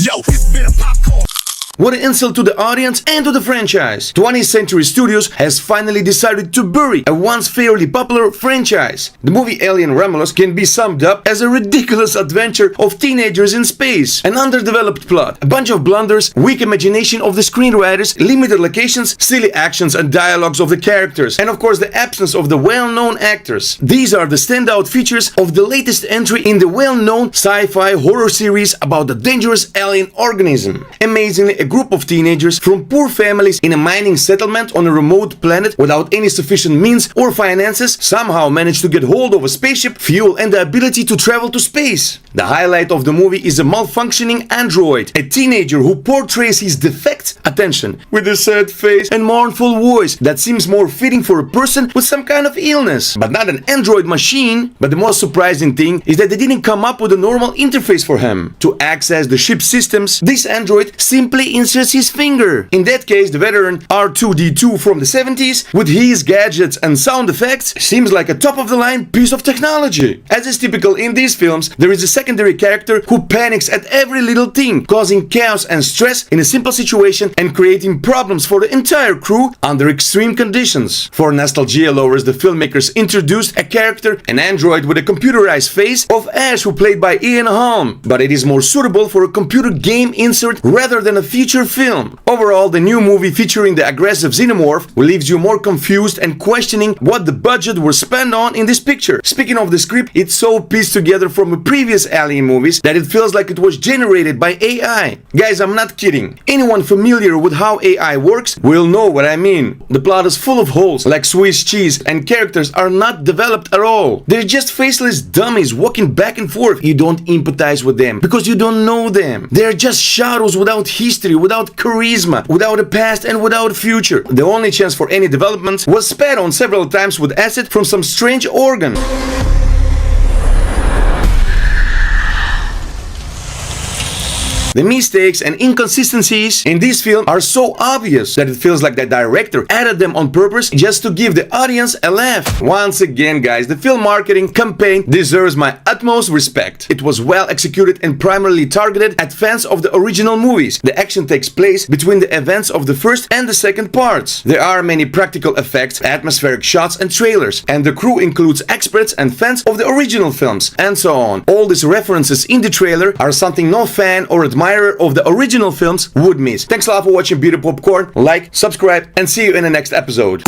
Yo, it's been a popcorn. What an insult to the audience and to the franchise. 20th Century Studios has finally decided to bury a once fairly popular franchise. The movie Alien Romulus can be summed up as a ridiculous adventure of teenagers in space. An underdeveloped plot, a bunch of blunders, weak imagination of the screenwriters, limited locations, silly actions and dialogues of the characters, and of course the absence of the well-known actors. These are the standout features of the latest entry in the well-known sci-fi horror series about the dangerous alien organism. Amazingly, a group of teenagers from poor families in a mining settlement on a remote planet without any sufficient means or finances somehow manage to get hold of a spaceship, fuel and the ability to travel to space. The highlight of the movie is a malfunctioning android, a teenager who portrays his defects, attention, with a sad face and mournful voice that seems more fitting for a person with some kind of illness, but not an android machine. But the most surprising thing is that they didn't come up with a normal interface for him. To access the ship's systems, this android simply inserts his finger. In that case, the veteran R2-D2 from the 70s, with his gadgets and sound effects, seems like a top-of-the-line piece of technology. As is typical in these films, there is a secondary character who panics at every little thing, causing chaos and stress in a simple situation and creating problems for the entire crew under extreme conditions. For nostalgia lovers, the filmmakers introduced a character, an android with a computerized face of Ash, who played by Ian Holm, but it is more suitable for a computer game insert rather than a feature film. Overall, the new movie featuring the aggressive xenomorph leaves you more confused and questioning what the budget was spent on in this picture. Speaking of the script, it's so pieced together from the previous Alien movies that it feels like it was generated by AI. Guys, I'm not kidding. Anyone familiar with how AI works will know what I mean. The plot is full of holes like Swiss cheese and characters are not developed at all. They're just faceless dummies walking back and forth. You don't empathize with them because you don't know them. They're just shadows without history, without charisma, without a past and without a future. The only chance for any development was spat on several times with acid from some strange organ. The mistakes and inconsistencies in this film are so obvious that it feels like the director added them on purpose just to give the audience a laugh. Once again, guys, the film marketing campaign deserves my utmost respect. It was well executed and primarily targeted at fans of the original movies. The action takes place between the events of the first and the second parts. There are many practical effects, atmospheric shots and trailers, and the crew includes experts and fans of the original films, and so on. All these references in the trailer are something no fan or admirer of the original films would miss. Thanks a lot for watching Beauty Popcorn. Like, subscribe, and see you in the next episode.